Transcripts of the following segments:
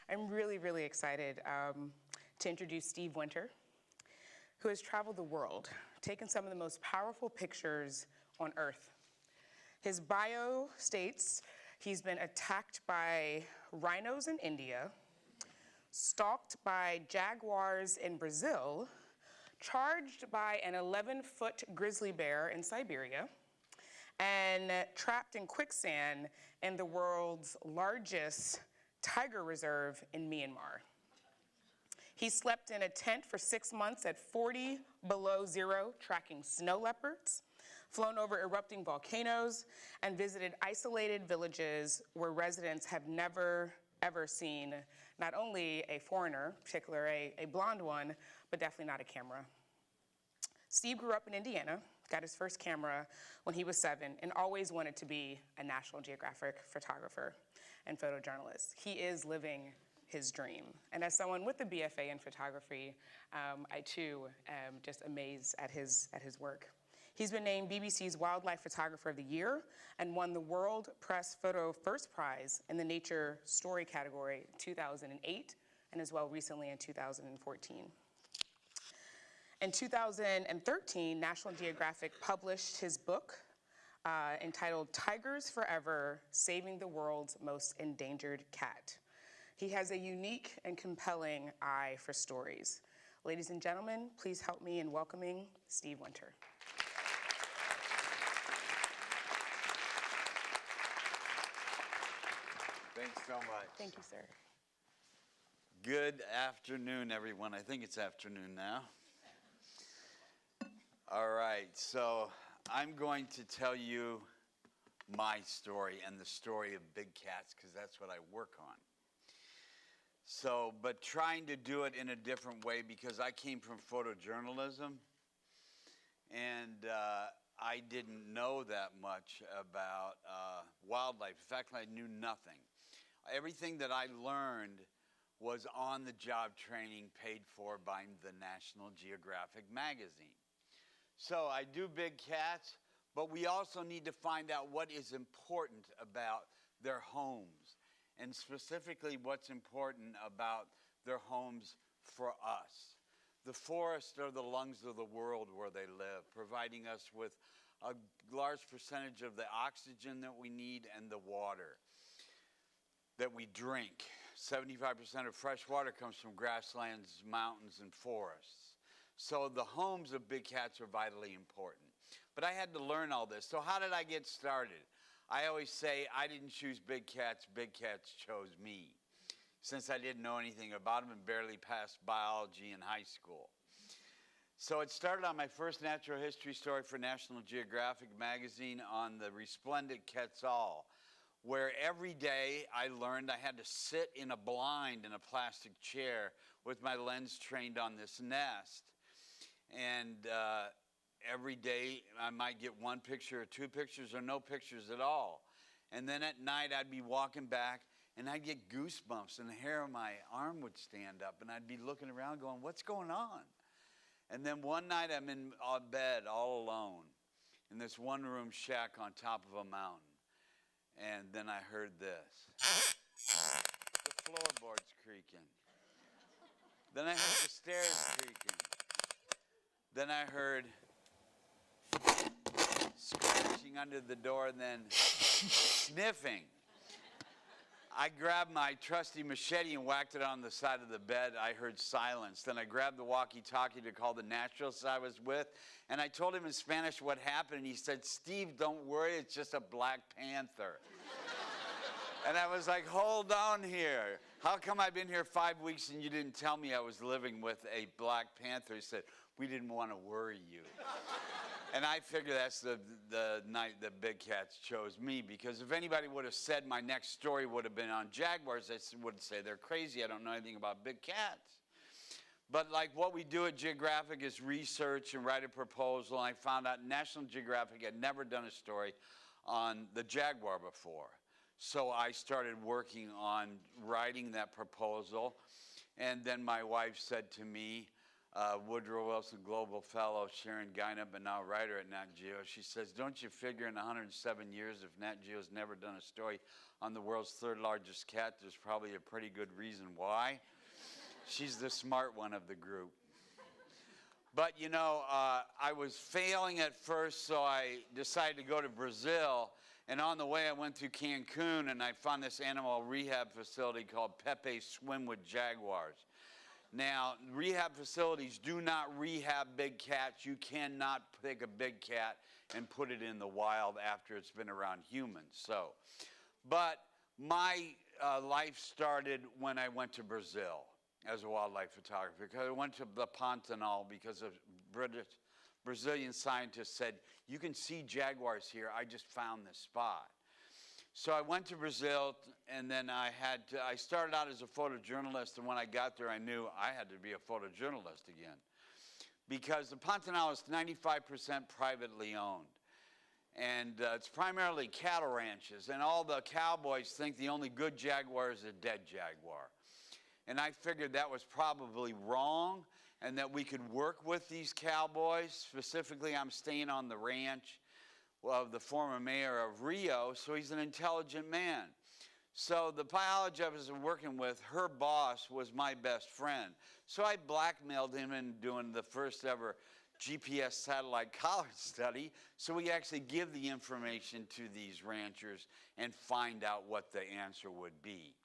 I'm really, really excited to introduce Steve Winter, who has traveled the world, taken some of the most powerful pictures on Earth. His bio states he's been attacked by rhinos in India, stalked by jaguars in Brazil, charged by an 11-foot grizzly bear in Siberia, and trapped in quicksand in the world's largest tiger reserve in Myanmar. He slept in a tent for 6 months at 40 below zero, tracking snow leopards, flown over erupting volcanoes, and visited isolated villages where residents have never, ever seen not only a foreigner, particularly a blonde one, but definitely not a camera. Steve grew up in Indiana, got his first camera when he was 7, and always wanted to be a National Geographic photographer and photojournalist. He is living his dream. And as someone with a BFA in photography, I too am just amazed at his work. He's been named BBC's Wildlife Photographer of the Year and won the World Press Photo First Prize in the Nature Story category in 2008, and as well recently in 2014. In 2013, National Geographic published his book entitled Tigers Forever, Saving the World's Most Endangered Cat. He has a unique and compelling eye for stories. Ladies and gentlemen, please help me in welcoming Steve Winter. Thanks so much. Thank you, sir. Good afternoon, everyone. I think it's afternoon now. All right, so I'm going to tell you my story and the story of big cats because that's what I work on. So, but trying to do it in a different way because I came from photojournalism and I didn't know that much about wildlife. In fact, I knew nothing. Everything that I learned was on the job training paid for by the National Geographic magazine. So I do big cats, but we also need to find out what is important about their homes, and specifically what's important about their homes for us. The forests are the lungs of the world where they live, providing us with a large percentage of the oxygen that we need and the water that we drink. 75% of fresh water comes from grasslands, mountains, and forests. So the homes of big cats are vitally important. But I had to learn all this. So how did I get started? I always say I didn't choose big cats chose me, since I didn't know anything about them and barely passed biology in high school. So it started on my first natural history story for National Geographic magazine on the resplendent Quetzal, where every day I learned I had to sit in a blind in a plastic chair with my lens trained on this nest. And every day I might get one picture or two pictures or no pictures at all. And then at night I'd be walking back and I'd get goosebumps and the hair on my arm would stand up and I'd be looking around going, what's going on? And then one night I'm in bed all alone in this one-room shack on top of a mountain. And then I heard this. The floorboards creaking. Then I heard the stairs creaking. Then I heard scratching under the door and then sniffing. I grabbed my trusty machete and whacked it on the side of the bed. I heard silence. Then I grabbed the walkie-talkie to call the naturalist I was with, and I told him in Spanish what happened, and he said, Steve, don't worry, it's just a black panther. And I was like, hold on here. How come I've been here 5 weeks and you didn't tell me I was living with a black panther? He said, we didn't want to worry you. And I figure that's the night that big cats chose me, because if anybody would have said my next story would have been on Jaguars, I would say they're crazy. I don't know anything about big cats. But like what we do at Geographic is research and write a proposal. And I found out National Geographic had never done a story on the jaguar before. So I started working on writing that proposal. And then my wife said to me, Woodrow Wilson Global Fellow, Sharon Guinup, and now writer at Nat Geo. She says, don't you figure in 107 years, if Nat Geo's never done a story on the world's third largest cat, there's probably a pretty good reason why. She's the smart one of the group. But you know, I was failing at first, so I decided to go to Brazil. And on the way, I went through Cancun, and I found this animal rehab facility called Pepe Swim with Jaguars. Now, rehab facilities do not rehab big cats. You cannot take a big cat and put it in the wild after it's been around humans. So, but my life started when I went to Brazil as a wildlife photographer. Because I went to the Pantanal because a Brazilian scientist said, you can see jaguars here. I just found this spot. So I went to Brazil, and then I started out as a photojournalist, and when I got there, I knew I had to be a photojournalist again. Because the Pantanal is 95% privately owned. And it's primarily cattle ranches, and all the cowboys think the only good jaguar is a dead jaguar. And I figured that was probably wrong, and that we could work with these cowboys. Specifically, I'm staying on the ranch of the former mayor of Rio, so he's an intelligent man. So the biologist I was working with, her boss was my best friend. So I blackmailed him into doing the first ever GPS satellite collar study, so we actually give the information to these ranchers and find out what the answer would be.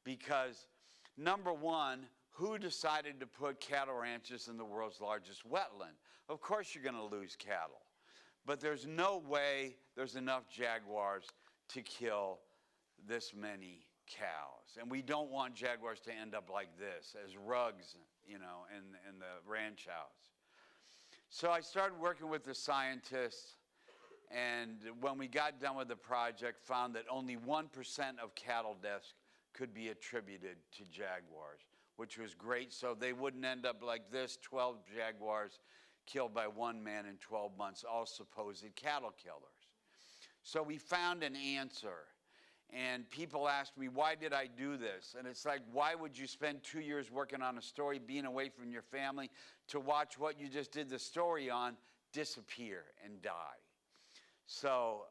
Because number one, who decided to put cattle ranches in the world's largest wetland? Of course you're going to lose cattle. But there's no way there's enough jaguars to kill this many cows. And we don't want jaguars to end up like this, as rugs, you know, in the ranch house. So I started working with the scientists, and when we got done with the project, found that only 1% of cattle deaths could be attributed to jaguars, which was great. So they wouldn't end up like this, 12 jaguars killed by one man in 12 months, all supposed cattle killers. So we found an answer. And people asked me, why did I do this? And it's like, why would you spend 2 years working on a story, being away from your family, to watch what you just did the story on disappear and die? So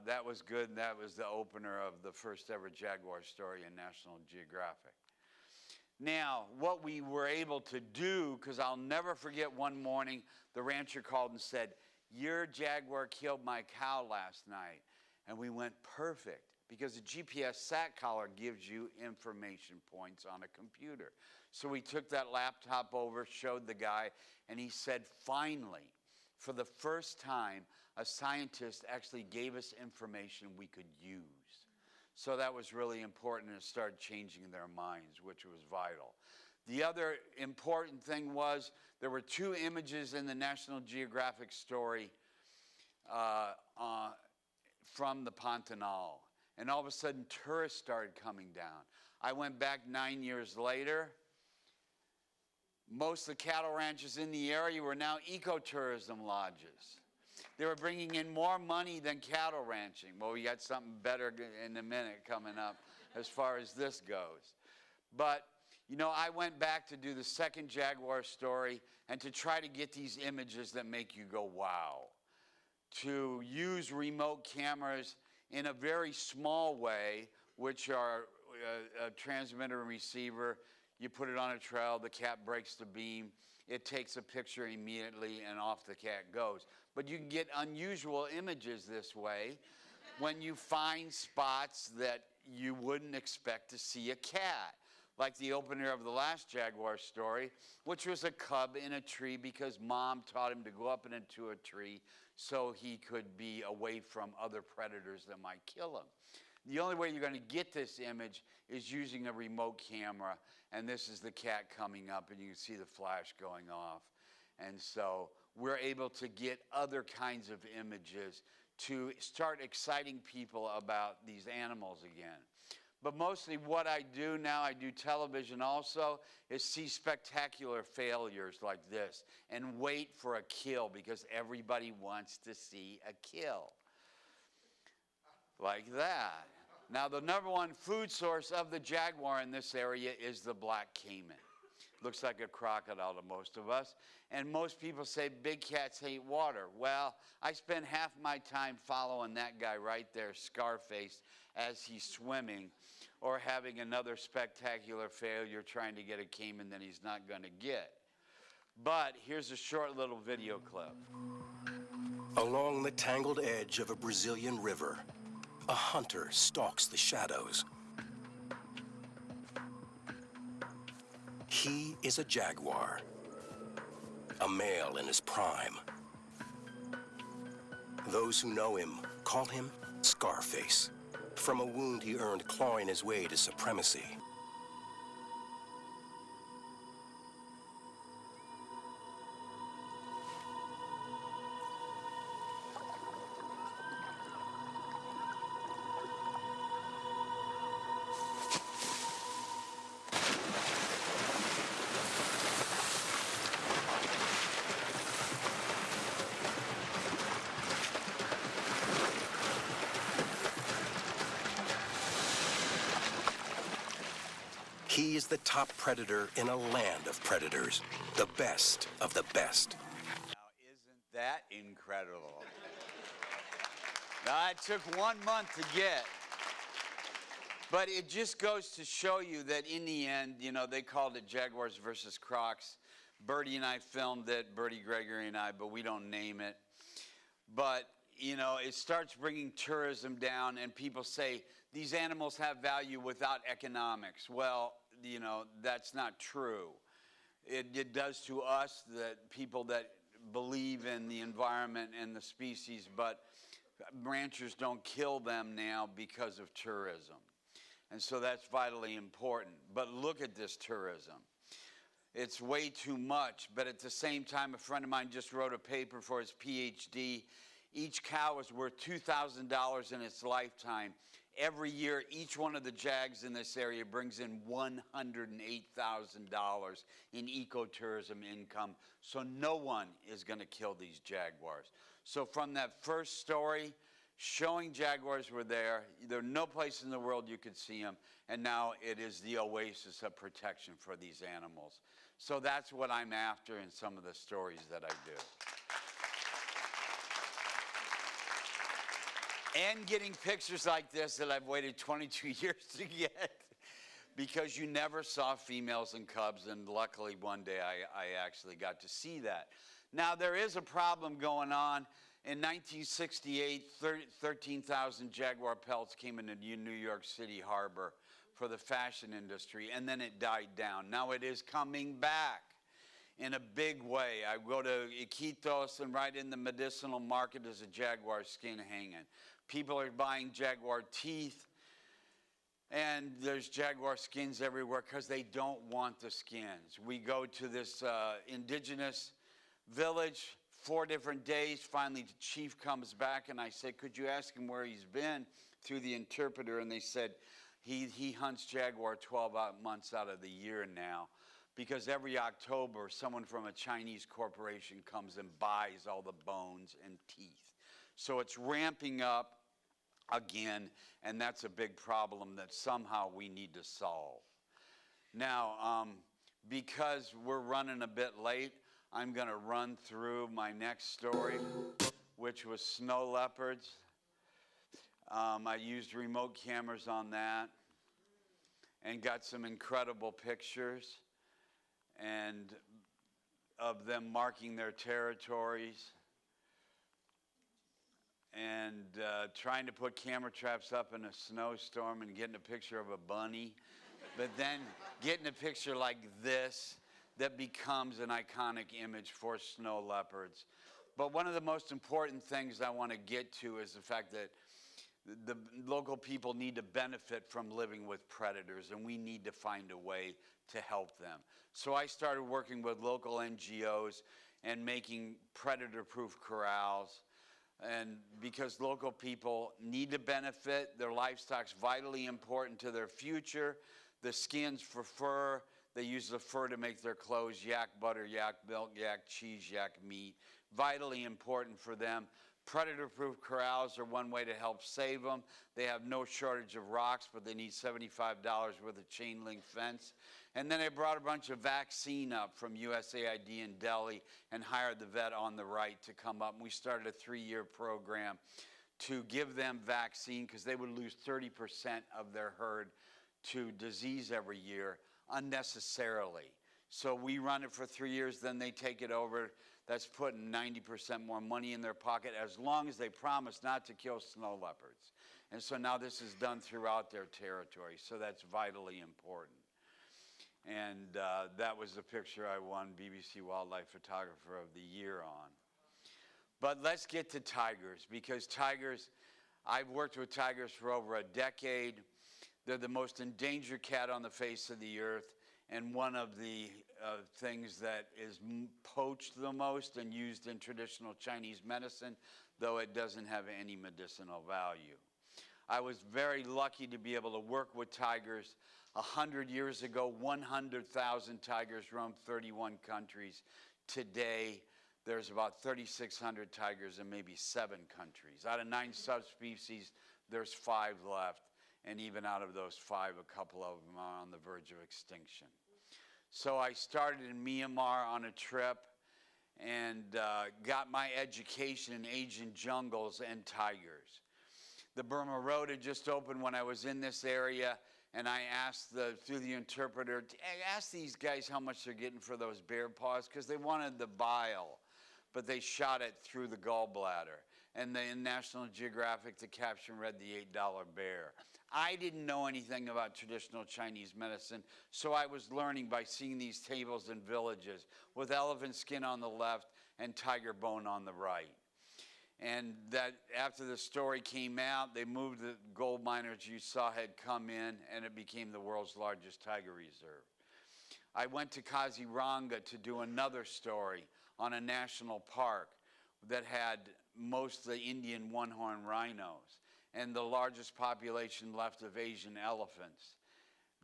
that was good, and that was the opener of the first ever Jaguar story in National Geographic. Now, what we were able to do, because I'll never forget one morning, the rancher called and said, your jaguar killed my cow last night. And we went, perfect, because the GPS sat collar gives you information points on a computer. So we took that laptop over, showed the guy, and he said, finally, for the first time, a scientist actually gave us information we could use. So that was really important, and it started changing their minds, which was vital. The other important thing was there were 2 images in the National Geographic story from the Pantanal. And all of a sudden, tourists started coming down. I went back 9 years later. Most of the cattle ranches in the area were now ecotourism lodges. They were bringing in more money than cattle ranching. Well, we got something better in a minute coming up as far as this goes. But, you know, I went back to do the second Jaguar story and to try to get these images that make you go, wow. To use remote cameras in a very small way, which are a transmitter and receiver. You put it on a trail, the cat breaks the beam. It takes a picture immediately, and off the cat goes. But you can get unusual images this way when you find spots that you wouldn't expect to see a cat. Like the opener of the last Jaguar story, which was a cub in a tree because mom taught him to go up and into a tree so he could be away from other predators that might kill him. The only way you're going to get this image is using a remote camera, and this is the cat coming up, and you can see the flash going off. And so we're able to get other kinds of images to start exciting people about these animals again. But mostly what I do now, I do television also, is see spectacular failures like this and wait for a kill because everybody wants to see a kill. Like that. Now, the #1 food source of the jaguar in this area is the black caiman. Looks like a crocodile to most of us. And most people say big cats hate water. Well, I spend half my time following that guy right there, Scarface, as he's swimming or having another spectacular failure trying to get a caiman that he's not going to get. But here's a short little video clip. Along the tangled edge of a Brazilian river, a hunter stalks the shadows. He is a jaguar, a male in his prime. Those who know him call him Scarface, from a wound he earned clawing his way to supremacy. He is the top predator in a land of predators, the best of the best. Now, isn't that incredible? Now, it took 1 month to get. But it just goes to show you that in the end, you know, they called it Jaguars versus Crocs. Bertie and I filmed it, Bertie Gregory and I, but we don't name it. But, you know, it starts bringing tourism down, and people say these animals have value without economics. Well, you know, that's not true. It does to us, that people that believe in the environment and the species, but ranchers don't kill them now because of tourism. And so that's vitally important. But look at this tourism. It's way too much, but at the same time, a friend of mine just wrote a paper for his PhD. Each cow is worth $2,000 in its lifetime. Every year, each one of the jags in this area brings in $108,000 in ecotourism income. So no one is going to kill these jaguars. So from that first story, showing jaguars were there. There's no place in the world you could see them. And now it is the oasis of protection for these animals. So that's what I'm after in some of the stories that I do. And getting pictures like this that I've waited 22 years to get, because you never saw females and cubs, and luckily one day I actually got to see that. Now, there is a problem going on. In 1968, 13,000 jaguar pelts came into New York City harbor for the fashion industry, and then it died down. Now it is coming back in a big way. I go to Iquitos, and right in the medicinal market is a jaguar skin hanging. People are buying jaguar teeth, and there's jaguar skins everywhere because they don't want the skins. We go to this indigenous village, 4 different days. Finally, the chief comes back, and I said, could you ask him where he's been, through the interpreter? And they said, he hunts jaguar 12 months out of the year now, because every October, someone from a Chinese corporation comes and buys all the bones and teeth. So it's ramping up again, and that's a big problem that somehow we need to solve. Now, because we're running a bit late, I'm going to run through my next story, which was snow leopards. I used remote cameras on that and got some incredible pictures and of them marking their territories, and trying to put camera traps up in a snowstorm and getting a picture of a bunny, but then getting a picture like this that becomes an iconic image for snow leopards. But one of the most important things I want to get to is the fact that the local people need to benefit from living with predators, and we need to find a way to help them. So I started working with local NGOs and making predator-proof corrals. And because local people need to benefit, their livestock's vitally important to their future. The skins for fur, they use the fur to make their clothes, yak butter, yak milk, yak cheese, yak meat. Vitally important for them. Predator-proof corrals are one way to help save them. They have no shortage of rocks, but they need $75 worth of chain link fence. And then I brought a bunch of vaccine up from USAID in Delhi and hired the vet on the right to come up. And we started a 3-year program to give them vaccine because they would lose 30% of their herd to disease every year unnecessarily. So we run it for 3 years, then they take it over. That's putting 90% more money in their pocket as long as they promise not to kill snow leopards. And so now this is done throughout their territory, so that's vitally important. And that was the picture I won BBC Wildlife Photographer of the Year on. But let's get to tigers, because tigers, I've worked with tigers for over a decade. They're the most endangered cat on the face of the earth, and one of the things that is poached the most and used in traditional Chinese medicine, though it doesn't have any medicinal value. I was very lucky to be able to work with tigers. 100 years ago, 100,000 tigers roamed 31 countries. Today, there's about 3,600 tigers in maybe 7 countries. Out of 9 subspecies, there's 5 left. And even out of those 5, a couple of them are on the verge of extinction. So I started in Myanmar on a trip and got my education in Asian jungles and tigers. The Burma Road had just opened when I was in this area, and I asked through the interpreter, ask these guys how much they're getting for those bear paws, because they wanted the bile, but they shot it through the gallbladder. And in National Geographic, the caption read the $8 bear. I didn't know anything about traditional Chinese medicine, so I was learning by seeing these tables in villages with elephant skin on the left and tiger bone on the right. And that after the story came out, they moved the gold miners you saw had come in, and it became the world's largest tiger reserve. I went to Kaziranga to do another story on a national park that had most of the Indian one-horned rhinos and the largest population left of Asian elephants.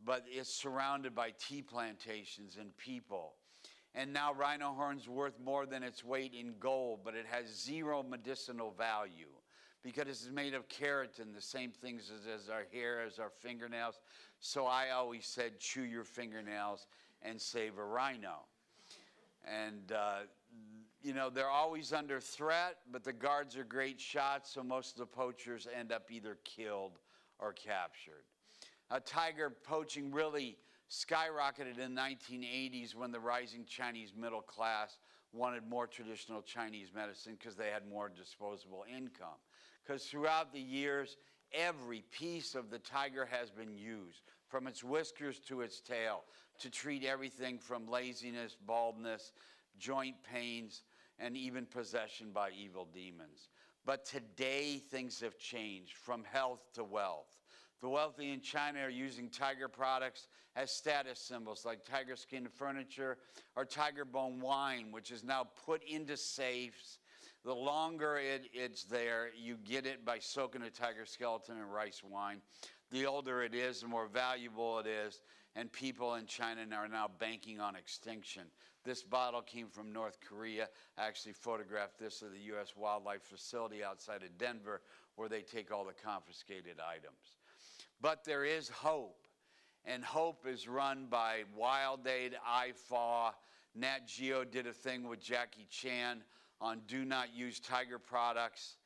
But it's surrounded by tea plantations and people. And now rhino horn's worth more than its weight in gold, but it has 0 medicinal value because it's made of keratin, the same things as our hair, as our fingernails. So I always said, chew your fingernails and save a rhino. And you know, they're always under threat, but the guards are great shots, so most of the poachers end up either killed or captured. Tiger poaching really skyrocketed in the 1980s when the rising Chinese middle class wanted more traditional Chinese medicine because they had more disposable income. Because throughout the years, every piece of the tiger has been used, from its whiskers to its tail, to treat everything from laziness, baldness, joint pains, and even possession by evil demons. But today, things have changed from health to wealth. The wealthy in China are using tiger products as status symbols like tiger skin furniture or tiger bone wine, which is now put into safes. The longer it's there, you get it by soaking a tiger skeleton in rice wine. The older it is, the more valuable it is, and people in China are now banking on extinction. This bottle came from North Korea. I actually photographed this at the U.S. Wildlife Facility outside of Denver, where they take all the confiscated items. But there is hope, and hope is run by Wild Aid, IFAW. Nat Geo did a thing with Jackie Chan on do not use tiger products.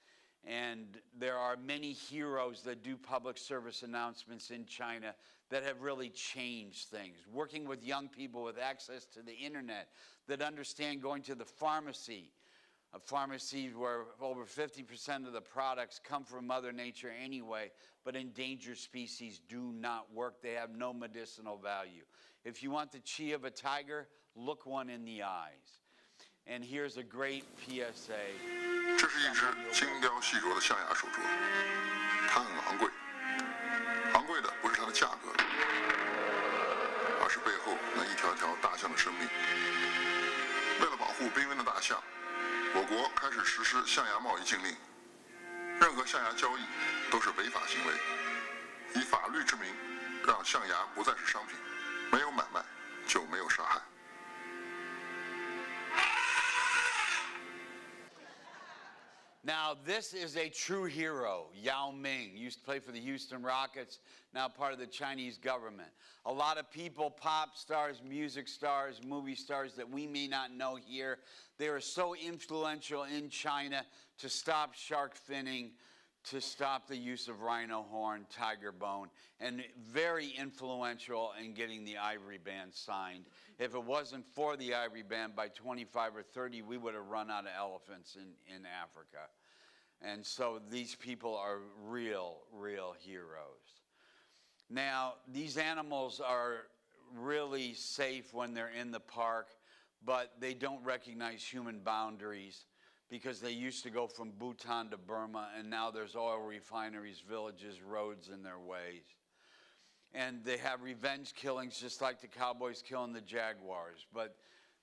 And there are many heroes that do public service announcements in China that have really changed things. Working with young people with access to the internet that understand going to the pharmacy, a pharmacy where over 50% of the products come from Mother Nature anyway, but endangered species do not work. They have no medicinal value. If you want the chi of a tiger, look one in the eyes. And here's a great PSA. 这是一只精雕细琢的象牙手镯，它很昂贵，昂贵的不是它的价格，而是背后那一条条大象的生命。为了保护濒危的大象，我国开始实施象牙贸易禁令，任何象牙交易都是违法行为，以法律之名让象牙不再是商品，没有买卖就没有杀害。 Now, this is a true hero, Yao Ming. Used to play for the Houston Rockets, now part of the Chinese government. A lot of people, pop stars, music stars, movie stars that we may not know here, they are so influential in China to stop shark finning, to stop the use of rhino horn, tiger bone, and very influential in getting the ivory band signed. If it wasn't for the ivory band, by 25 or 30, we would have run out of elephants in Africa. And so these people are real, real heroes. Now, these animals are really safe when they're in the park, but they don't recognize human boundaries, because they used to go from Bhutan to Burma, and now there's oil refineries, villages, roads in their ways. And they have revenge killings just like the cowboys killing the Jaguars. But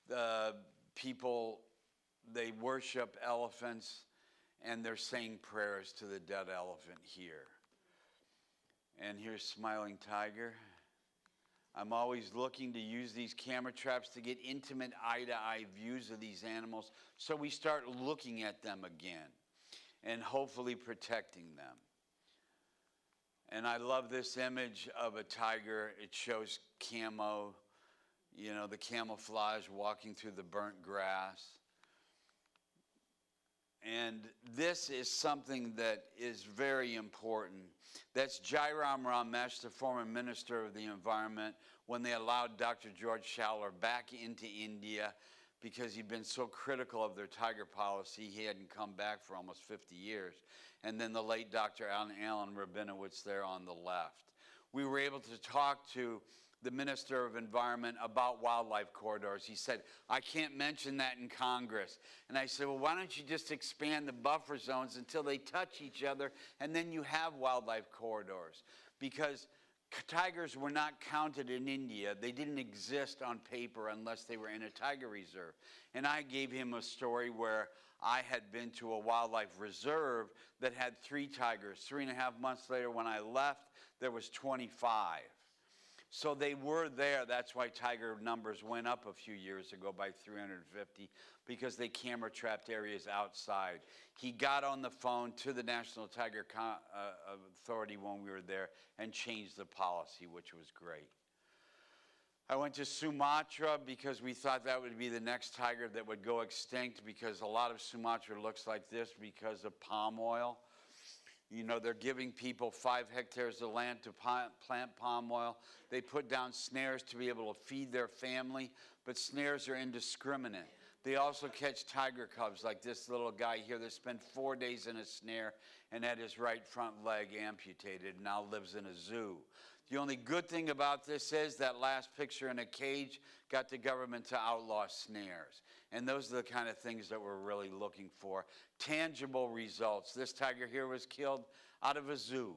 the people, they worship elephants, and they're saying prayers to the dead elephant here. And here's Smiling Tiger. I'm always looking to use these camera traps to get intimate eye-to-eye views of these animals, so we start looking at them again and hopefully protecting them. And I love this image of a tiger. It shows camo, you know, the camouflage walking through the burnt grass. And this is something that is very important. That's Jairam Ramesh, the former Minister of the Environment, when they allowed Dr. George Schaller back into India because he'd been so critical of their tiger policy. He hadn't come back for almost 50 years. And then the late Dr. Alan Rabinowitz there on the left. We were able to talk to the Minister of Environment about wildlife corridors. He said, I can't mention that in Congress. And I said, well, why don't you just expand the buffer zones until they touch each other, and then you have wildlife corridors? Because tigers were not counted in India. They didn't exist on paper unless they were in a tiger reserve. And I gave him a story where I had been to a wildlife reserve that had 3 tigers. 3.5 months later, when I left, there was 25. So they were there. That's why tiger numbers went up a few years ago by 350, because they camera trapped areas outside. He got on the phone to the National Tiger Authority when we were there and changed the policy, which was great. I went to Sumatra because we thought that would be the next tiger that would go extinct, because a lot of Sumatra looks like this because of palm oil. You know, they're giving people 5 hectares of land to plant palm oil. They put down snares to be able to feed their family, but snares are indiscriminate. They also catch tiger cubs like this little guy here that spent 4 days in a snare and had his right front leg amputated and now lives in a zoo. The only good thing about this is that last picture in a cage got the government to outlaw snares. And those are the kind of things that we're really looking for. Tangible results. This tiger here was killed out of a zoo,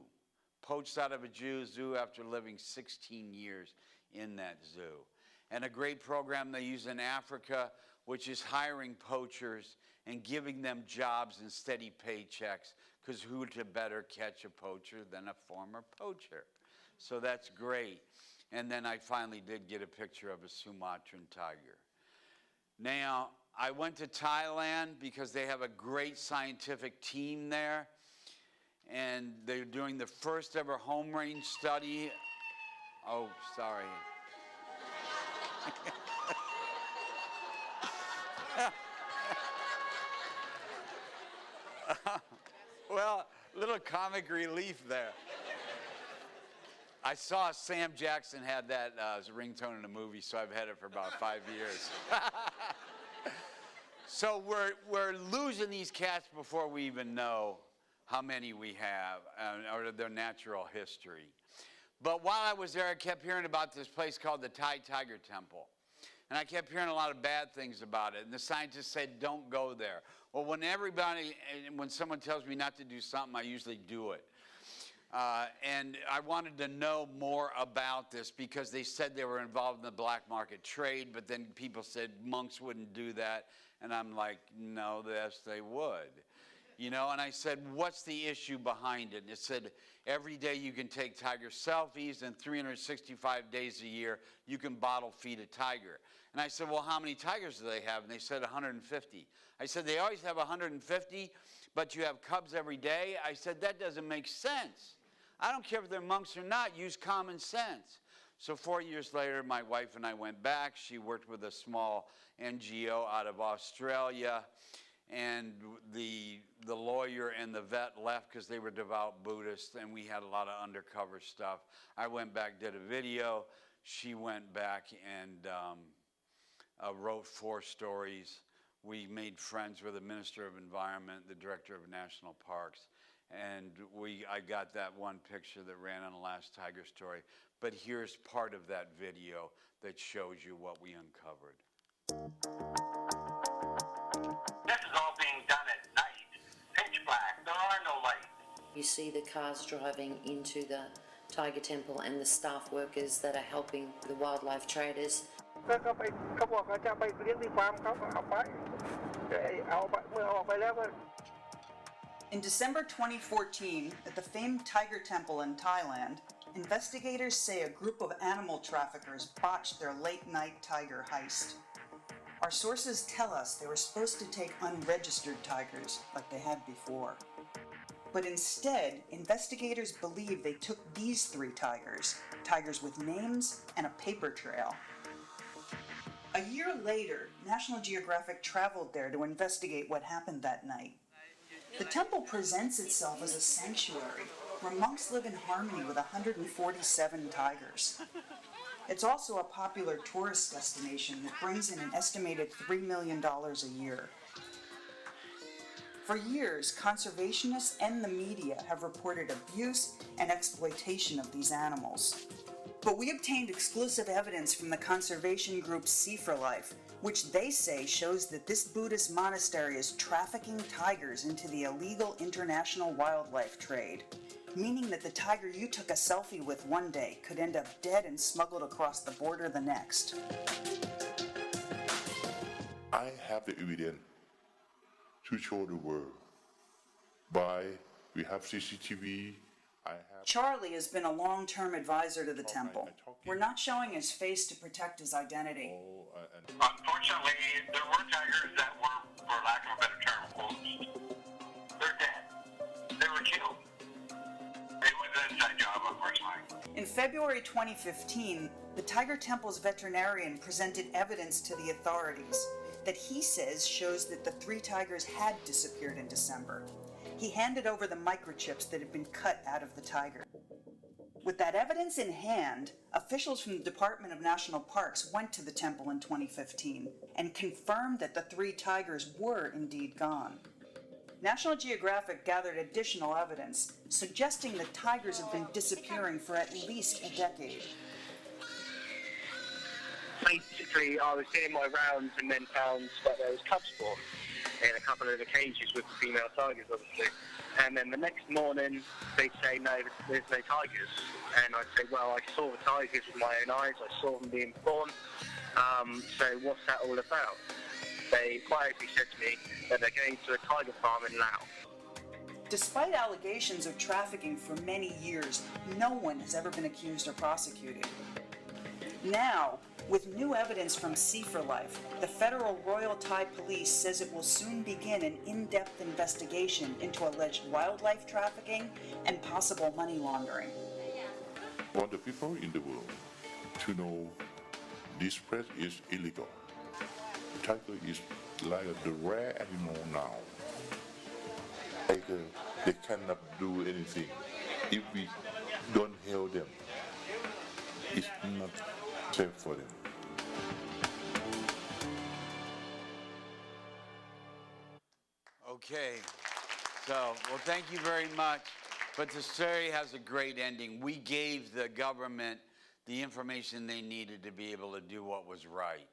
poached out of a zoo after living 16 years in that zoo. And a great program they use in Africa, which is hiring poachers and giving them jobs and steady paychecks, because who to better catch a poacher than a former poacher? So that's great. And then I finally did get a picture of a Sumatran tiger. Now, I went to Thailand because they have a great scientific team there, and they're doing the first ever home range study. Oh, sorry. Well, little comic relief there. I saw Sam Jackson had that as a ringtone in a movie, so I've had it for about 5 years. So we're losing these cats before we even know how many we have or their natural history. But while I was there, I kept hearing about this place called the Thai Tiger Temple. And I kept hearing a lot of bad things about it. And the scientists said, don't go there. Well, when someone tells me not to do something, I usually do it. And I wanted to know more about this because they said they were involved in the black market trade, but then people said monks wouldn't do that. And I'm like, no, yes, they would. you know, and I said, what's the issue behind it? And it said, every day you can take tiger selfies, and 365 days a year you can bottle feed a tiger. And I said, well, how many tigers do they have? And they said 150. I said, they always have 150, but you have cubs every day? I said, that doesn't make sense. I don't care if they're monks or not, use common sense. So 4 years later, my wife and I went back. She worked with a small NGO out of Australia, and the lawyer and the vet left because they were devout Buddhists, and we had a lot of undercover stuff. I went back, did a video. She went back and wrote 4 stories. We made friends with the Minister of Environment, the Director of National Parks, and I got that one picture that ran on the last Tiger story. But here's part of that video that shows you what we uncovered. This is all being done at night, pitch black, there are no lights. You see the cars driving into the Tiger Temple and the staff workers that are helping the wildlife traders. In December 2014, at the famed Tiger Temple in Thailand, investigators say a group of animal traffickers botched their late-night tiger heist. Our sources tell us they were supposed to take unregistered tigers like they had before. But instead, investigators believe they took these 3 tigers, tigers with names and a paper trail. A year later, National Geographic traveled there to investigate what happened that night. The temple presents itself as a sanctuary where monks live in harmony with 147 tigers. It's also a popular tourist destination that brings in an estimated $3 million a year. For years, conservationists and the media have reported abuse and exploitation of these animals. But we obtained exclusive evidence from the conservation group Sea for Life, which they say shows that this Buddhist monastery is trafficking tigers into the illegal international wildlife trade, meaning that the tiger you took a selfie with one day could end up dead and smuggled across the border the next. I have the evidence to show the world. We have CCTV. Charlie has been a long-term advisor to the temple. We're not showing his face to protect his identity. Unfortunately, there were tigers that were, for lack of a better term, poached. They're dead. They were killed. It was an inside job, unfortunately. In February 2015, the Tiger Temple's veterinarian presented evidence to the authorities that he says shows that the 3 tigers had disappeared in December. He handed over the microchips that had been cut out of the tiger. With that evidence in hand, officials from the Department of National Parks went to the temple in 2015 and confirmed that the 3 tigers were indeed gone. National Geographic gathered additional evidence suggesting that tigers have been disappearing for at least a decade. Basically, I was doing my rounds and then found that there was cubs spawn in a couple of the cages with the female tigers, obviously. And then the next morning, they say, no, there's no tigers. And I say, well, I saw the tigers with my own eyes. I saw them being born. So what's that all about? They quietly said to me that they're going to a tiger farm in Laos. Despite allegations of trafficking for many years, no one has ever been accused or prosecuted. Now, with new evidence from Sea for Life, the Federal Royal Thai Police says it will soon begin an in-depth investigation into alleged wildlife trafficking and possible money laundering. I want the people in the world to know this spread is illegal. Tiger is like the rare animal now. Tiger, they cannot do anything if we don't help them. It's not safe for them. Okay, well, thank you very much. But the story has a great ending. We gave the government the information they needed to be able to do what was right.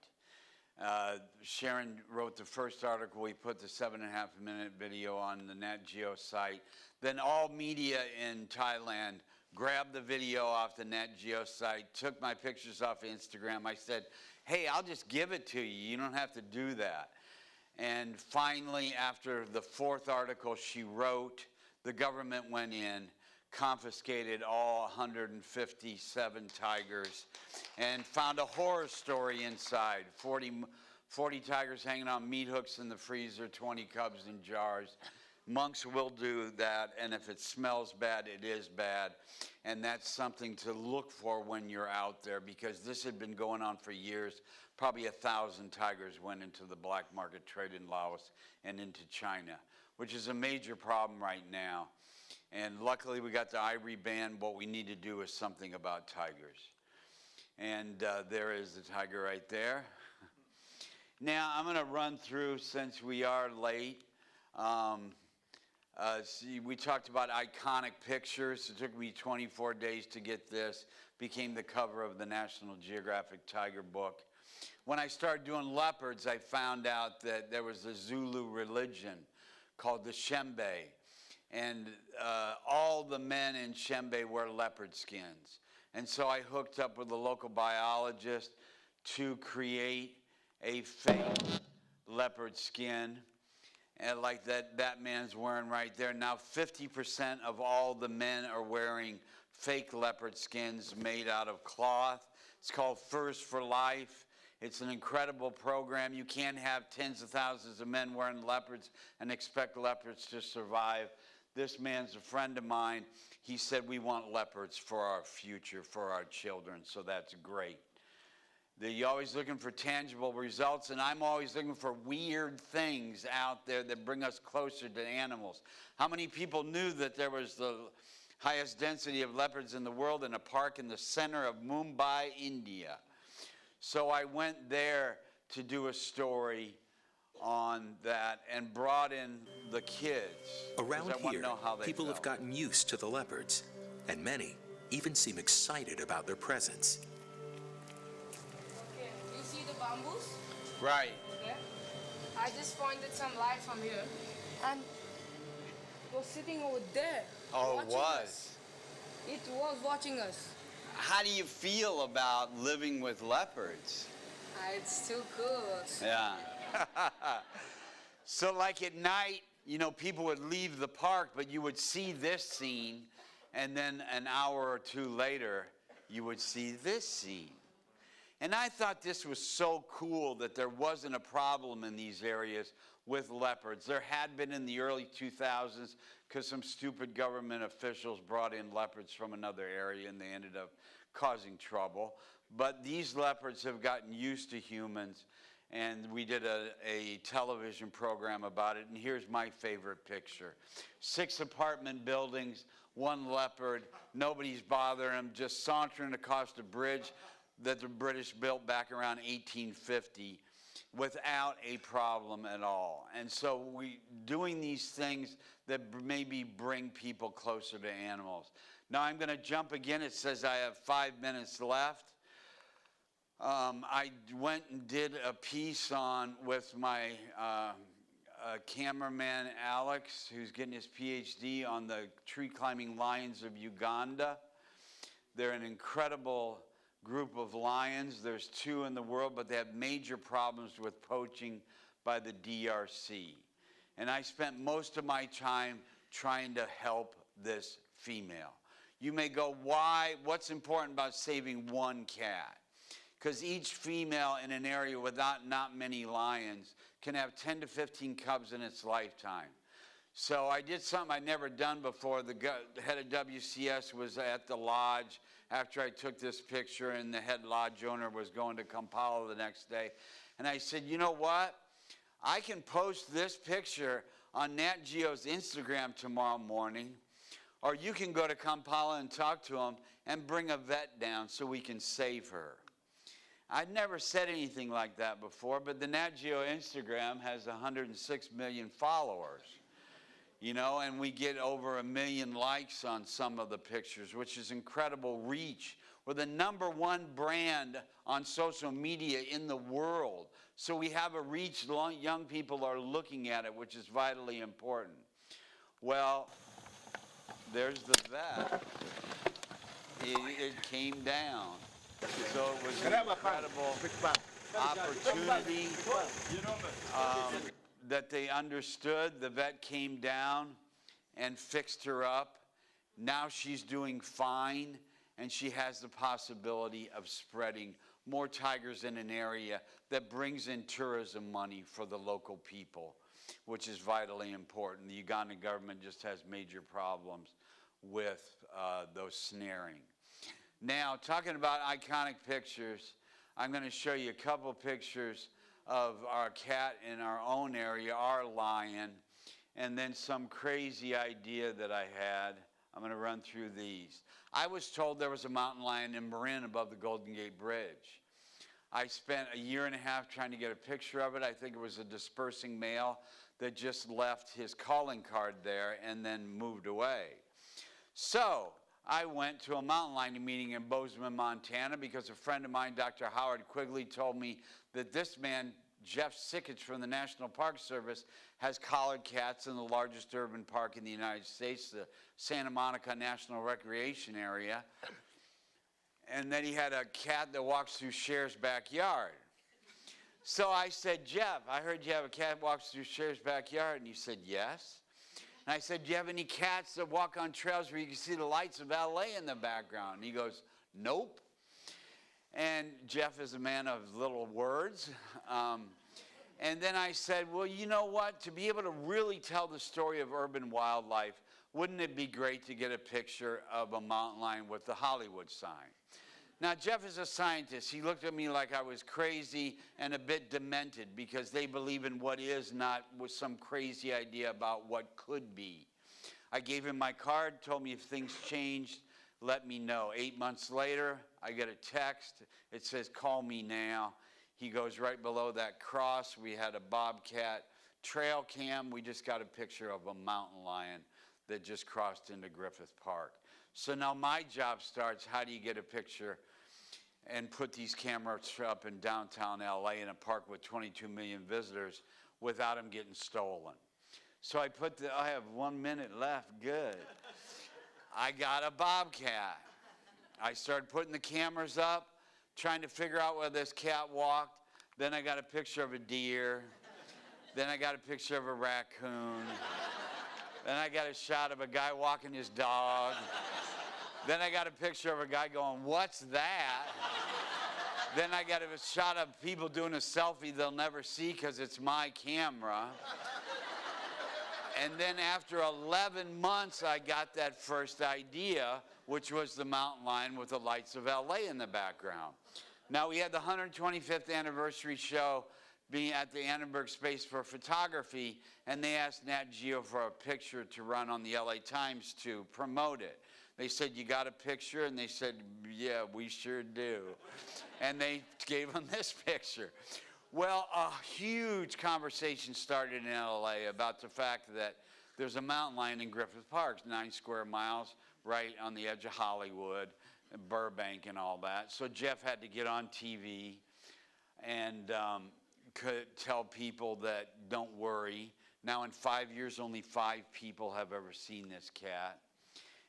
Sharon wrote the first article. We put the 7.5-minute video on the Nat Geo site. Then all media in Thailand grabbed the video off the Nat Geo site, took my pictures off Instagram. I said, hey, I'll just give it to you. You don't have to do that. And finally, after the 4th article she wrote, the government went in, confiscated all 157 tigers, and found a horror story inside. 40 tigers hanging on meat hooks in the freezer, 20 cubs in jars. Monks will do that, and if it smells bad, it is bad. And that's something to look for when you're out there, because this had been going on for years. Probably 1,000 tigers went into the black market trade in Laos and into China, which is a major problem right now. And luckily we got the ivory ban. What we need to do is something about tigers. And there is the tiger right there. Now I'm going to run through, since we are late. See, we talked about iconic pictures. It took me 24 days to get this. Became the cover of the National Geographic Tiger book. When I started doing leopards, I found out that there was a Zulu religion called the Shembe. And all the men in Shembe wear leopard skins. And so I hooked up with a local biologist to create a fake leopard skin, and like that man's wearing right there. Now 50% of all the men are wearing fake leopard skins made out of cloth. It's called Furs for Life. It's an incredible program. You can't have tens of thousands of men wearing leopards and expect leopards to survive. This man's a friend of mine. He said, we want leopards for our future, for our children, so that's great. You're always looking for tangible results, and I'm always looking for weird things out there that bring us closer to animals. How many people knew that there was the highest density of leopards in the world in a park in the center of Mumbai, India? So I went there to do a story on that and brought in the kids. Around here, people felt. have gotten used to the leopards, and many even seem excited about their presence. Okay, you see the bamboos? Right. Okay. I just pointed some light from here, and it was sitting over there. Oh, it watching was? us. It was watching us. How do you feel about living with leopards? It's too cool. Yeah. So like at night, you know, people would leave the park, but you would see this scene, and then an hour or two later, you would see this scene. And I thought this was so cool that there wasn't a problem in these areas with leopards. There had been in the early 2000s because some stupid government officials brought in leopards from another area and they ended up causing trouble. But these leopards have gotten used to humans, and we did a television program about it. And here's my favorite picture. 6 apartment buildings, 1 leopard, nobody's bothering him, just sauntering across the bridge that the British built back around 1850 without a problem at all. And so doing these things that maybe bring people closer to animals. Now I'm going to jump again. It says I have 5 minutes left. I went and did a piece with my cameraman Alex, who's getting his PhD on the tree climbing lions of Uganda. They're an incredible group of lions. There's 2 in the world, but they have major problems with poaching by the DRC. And I spent most of my time trying to help this female. You may go, why? What's important about saving 1 cat? Because each female in an area without not many lions can have 10 to 15 cubs in its lifetime. So I did something I'd never done before. The head of WCS was at the lodge after I took this picture, and the head lodge owner was going to Kampala the next day. And I said, you know what? I can post this picture on Nat Geo's Instagram tomorrow morning, or you can go to Kampala and talk to him and bring a vet down so we can save her. I'd never said anything like that before, but the Nat Geo Instagram has 106 million followers, you know, and we get over 1 million likes on some of the pictures, which is incredible reach. We're the #1 brand on social media in the world. So we have a reach, young people are looking at it, which is vitally important. Well, there's the vet. It came down. So it was an incredible opportunity. that they understood. The vet came down and fixed her up. Now she's doing fine, and she has the possibility of spreading more tigers in an area that brings in tourism money for the local people, which is vitally important. The Ugandan government just has major problems with those snaring. Now, talking about iconic pictures, I'm going to show you a couple pictures of our cat in our own area, our lion, and then some crazy idea that I had. I'm going to run through these. I was told there was a mountain lion in Marin above the Golden Gate Bridge. I spent a year and a half trying to get a picture of it. I think it was a dispersing male that just left his calling card there and then moved away. So I went to a mountain lion meeting in Bozeman, Montana, because a friend of mine, Dr. Howard Quigley, told me that this man, Jeff Sickich from the National Park Service, has collared cats in the largest urban park in the United States, the Santa Monica National Recreation Area. And then he had a cat that walks through Cher's backyard. So I said, Jeff, I heard you have a cat that walks through Cher's backyard. And he said, yes. And I said, do you have any cats that walk on trails where you can see the lights of LA in the background? And he goes, nope. And Jeff is a man of little words. And then I said, well, you know what? To be able to really tell the story of urban wildlife, wouldn't it be great to get a picture of a mountain lion with the Hollywood sign? Now, Jeff is a scientist. He looked at me like I was crazy and a bit demented because they believe in what is, not with some crazy idea about what could be. I gave him my card, told me if things changed, let me know. 8 months later, I get a text. It says, call me now. He goes right below that cross. We had a bobcat trail cam. We just got a picture of a mountain lion that just crossed into Griffith Park. So now my job starts, how do you get a picture and put these cameras up in downtown LA in a park with 22 million visitors without them getting stolen? So I have 1 minute left, good. I got a bobcat. I started putting the cameras up, trying to figure out where this cat walked. Then I got a picture of a deer. Then I got a picture of a raccoon. Then I got a shot of a guy walking his dog. Then I got a picture of a guy going, what's that? Then I got a shot of people doing a selfie they'll never see because it's my camera. And then after 11 months, I got that first idea, which was the mountain lion with the lights of LA in the background. Now, we had the 125th anniversary show being at the Annenberg Space for Photography, and they asked Nat Geo for a picture to run on the LA Times to promote it. They said, you got a picture? And they said, yeah, we sure do. And they gave them this picture. Well, a huge conversation started in LA about the fact that there's a mountain lion in Griffith Park, 9 square miles, right on the edge of Hollywood, and Burbank and all that. So Jeff had to get on TV and could tell people that don't worry. Now in 5 years, only 5 people have ever seen this cat.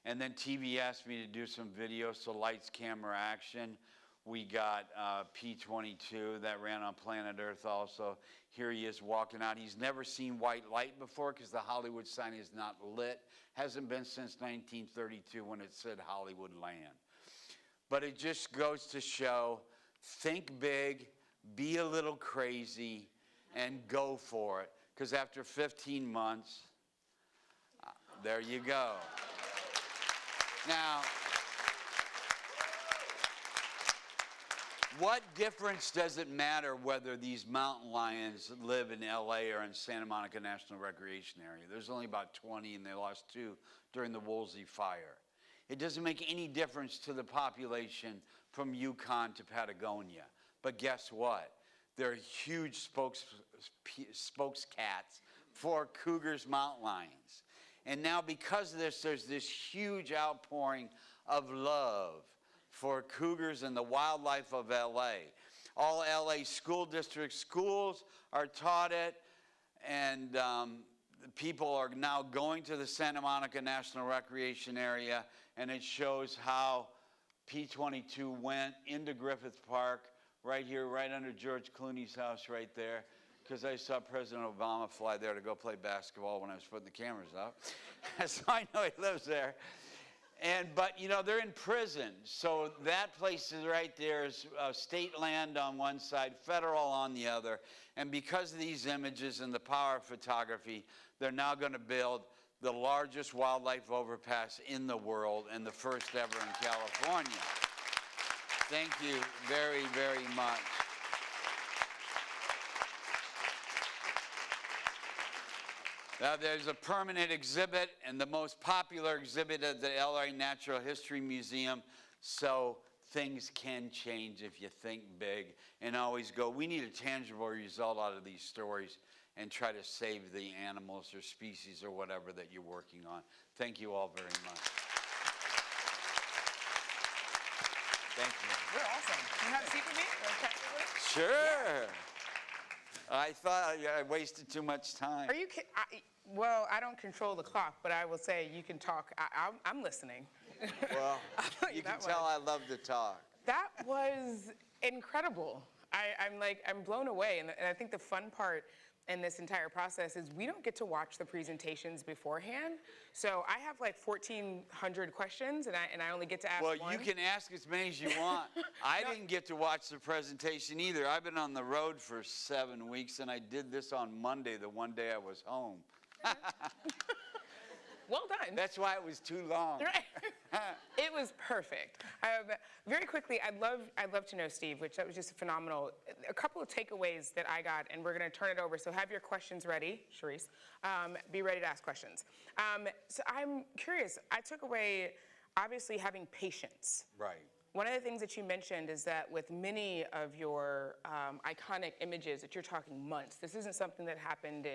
And then TV asked me to do some videos, so lights, camera, action. We got P-22 that ran on Planet Earth also. Here he is walking out. He's never seen white light before because the Hollywood sign is not lit. Hasn't been since 1932 when it said Hollywood Land. But it just goes to show, think big, be a little crazy, and go for it. Because after 15 months, there you go. Now, what difference does it matter whether these mountain lions live in LA or in Santa Monica National Recreation Area? There's only about 20 and they lost 2 during the Woolsey fire. It doesn't make any difference to the population from Yukon to Patagonia. But guess what? They're huge spokescats for Cougars mountain lions. And now because of this, there's this huge outpouring of love for Cougars and the wildlife of LA. All LA school district schools are taught it, and people are now going to the Santa Monica National Recreation Area, and it shows how P-22 went into Griffith Park, right here, right under George Clooney's house right there, because I saw President Obama fly there to go play basketball when I was putting the cameras up. So I know he lives there. But you know, they're in prison. So that place is right there is state land on one side, federal on the other. And because of these images and the power of photography, they're now going to build the largest wildlife overpass in the world and the first ever in California. Thank you very, very much. Now, there's a permanent exhibit and the most popular exhibit at the LA Natural History Museum, so things can change if you think big and always go, we need a tangible result out of these stories and try to save the animals or species or whatever that you're working on. Thank you all very much. Thank you. You're awesome. You have a seat with me? Sure. I thought I wasted too much time. Are you kidding? Well, I don't control the clock, but I will say you can talk. I'm listening. Well, you can tell I love to talk. That was incredible. I'm blown away. And I think the fun part in this entire process is we don't get to watch the presentations beforehand. So I have like 1,400 questions, and I only get to ask one. Well, you can ask as many as you want. I didn't get to watch the presentation either. I've been on the road for 7 weeks, and I did this on Monday, the one day I was home. Well done. That's why it was too long. Right. It was perfect. Very quickly, I'd love to know, Steve, which that was just phenomenal. A couple of takeaways that I got, and we're going to turn it over. So have your questions ready, Charisse. Be ready to ask questions. So I'm curious. I took away, obviously, having patience. Right. One of the things that you mentioned is that with many of your iconic images that you're talking months. This isn't something that happened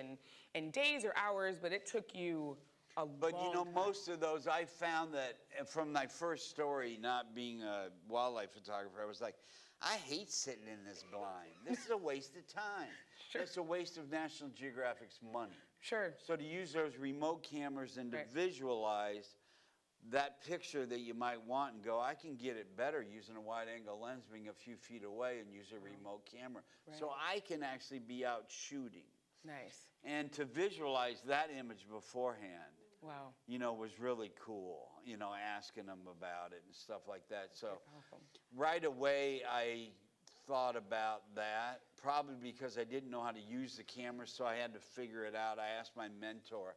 in days or hours, but it took you a long But you know, time. most of those, I found that from my first story, not being a wildlife photographer, I was like, I hate sitting in this blind. This is a waste of time. Sure. It's a waste of National Geographic's money. Sure. So to use those remote cameras and to visualize that picture that you might want and go, I can get it better using a wide angle lens being a few feet away and use a remote camera. Right. So I can actually be out shooting. Nice. And to visualize that image beforehand, Wow. you know, was really cool, you know, asking them about it and stuff like that. So right away I thought about that, probably because I didn't know how to use the camera, so I had to figure it out. I asked my mentor,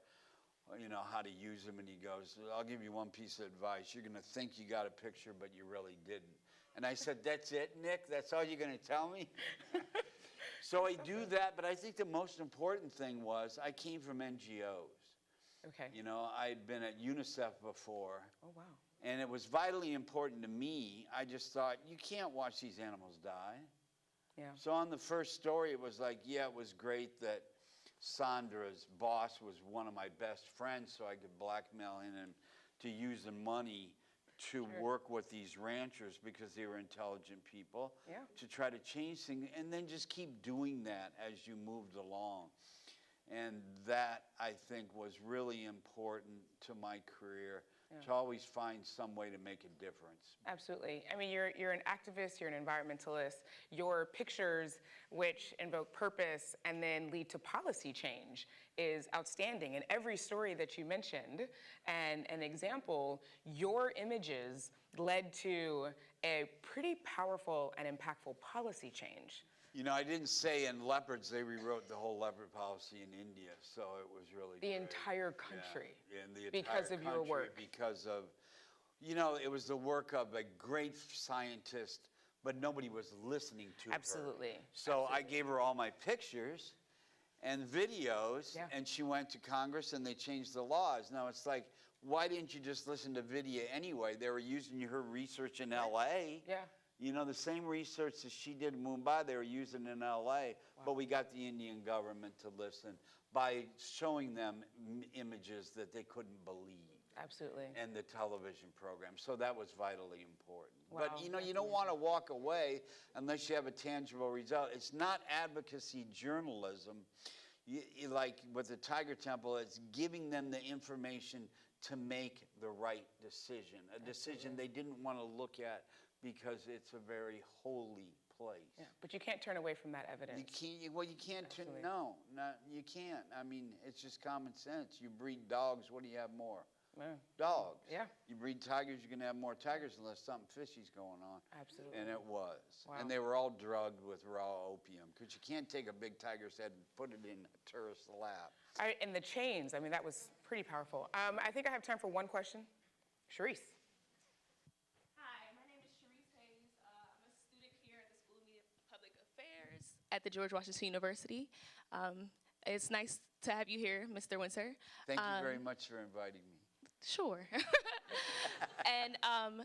you know, how to use them, and he goes, I'll give you one piece of advice. You're going to think you got a picture, but you really didn't. And I said, that's it, Nick? That's all you're going to tell me? So I do that, but I think the most important thing was I came from NGOs. Okay. You know, I'd been at UNICEF before. Oh, wow. And it was vitally important to me. I just thought, you can't watch these animals die. Yeah. So on the first story, it was like, yeah, it was great that Sandra's boss was one of my best friends, so I could blackmail him to use the money to work with these ranchers because they were intelligent people, to try to change things, and then just keep doing that as you moved along. And that, I think, was really important to my career, to always find some way to make a difference. Absolutely. I mean, you're an activist, you're an environmentalist. Your pictures, which invoke purpose and then lead to policy change, is outstanding. In every story that you mentioned, and an example, your images led to a pretty powerful and impactful policy change. You know, I didn't say in Leopards, they rewrote the whole leopard policy in India, so it was really The great. entire country. Yeah, and the because entire of your country, work. Because of, you know, it was the work of a great scientist, but nobody was listening to her. Absolutely. So I gave her all my pictures and videos, and she went to Congress and they changed the laws. Now it's like, why didn't you just listen to video anyway? They were using her research in LA. Yeah. You know, the same research that she did in Mumbai, they were using in LA, but we got the Indian government to listen by showing them images that they couldn't believe. Absolutely. And the television program. So that was vitally important. Wow, but, you know, you don't want to walk away unless you have a tangible result. It's not advocacy journalism. Like with the Tiger Temple, it's giving them the information to make the right decision, a decision they didn't want to look at because it's a very holy place. Yeah, but you can't turn away from that evidence. You can't. Well, you can't. Absolutely. No, you can't. I mean, it's just common sense. You breed dogs. What do you have more? Yeah. Dogs. Yeah. You breed tigers. You're gonna have more tigers unless something fishy's going on. Absolutely. And it was. Wow. And they were all drugged with raw opium because you can't take a big tiger's head and put it in a tourist's lap. And the chains, I mean, that was pretty powerful. I think I have time for one question. Sharice. Hi, my name is Sharice Hayes. I'm a student here at the School of Media and Public Affairs at the George Washington University. It's nice to have you here, Mr. Winter. Thank you very much for inviting me. Sure. And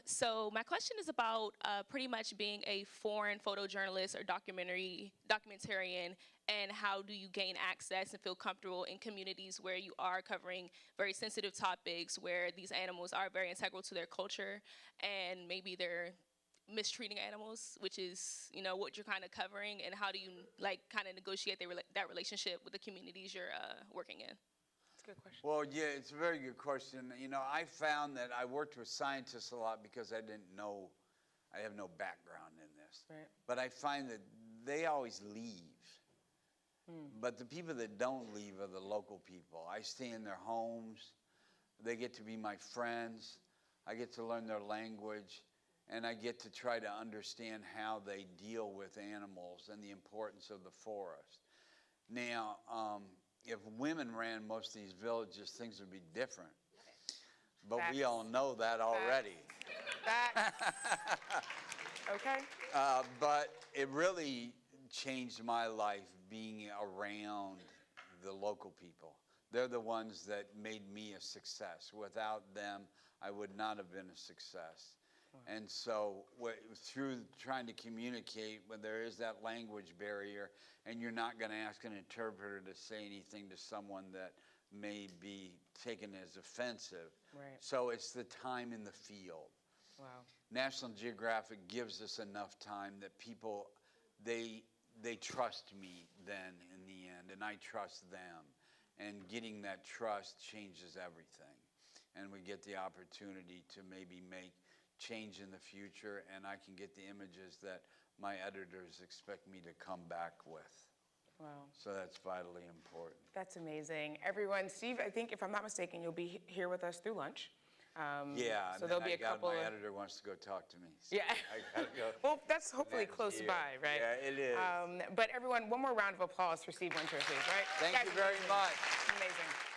so my question is about pretty much being a foreign photojournalist or documentarian, and how do you gain access and feel comfortable in communities where you are covering very sensitive topics, where these animals are very integral to their culture, and maybe they're mistreating animals, which is, you know, what you're kind of covering, and how do you like kind of negotiate that relationship with the communities you're working in? Good question. Well, yeah, it's a very good question. You know, I found that I worked with scientists a lot because I didn't know, I have no background in this. Right. But I find that they always leave. But the people that don't leave are the local people. I stay in their homes. They get to be my friends. I get to learn their language. And I get to try to understand how they deal with animals and the importance of the forest. Now, if women ran most of these villages, things would be different. But Facts. we all know that already. Facts. Okay. But it really changed my life being around the local people. They're the ones that made me a success. Without them, I would not have been a success. And so through trying to communicate, when there is that language barrier, and you're not going to ask an interpreter to say anything to someone that may be taken as offensive. Right. So it's the time in the field. Wow. National Geographic gives us enough time that people, they trust me then in the end, and I trust them. And getting that trust changes everything. And we get the opportunity to maybe make change in the future, and I can get the images that my editors expect me to come back with. Wow. So that's vitally important. That's amazing. Everyone, Steve, I think if I'm not mistaken, you'll be here with us through lunch. Yeah, so there'll be a couple my of... editor wants to go talk to me. So Yeah. I gotta go. Well, that's hopefully close by, right? Yeah, it is. But everyone, one more round of applause for Steve Winter, please, right? Thank you very much. Amazing.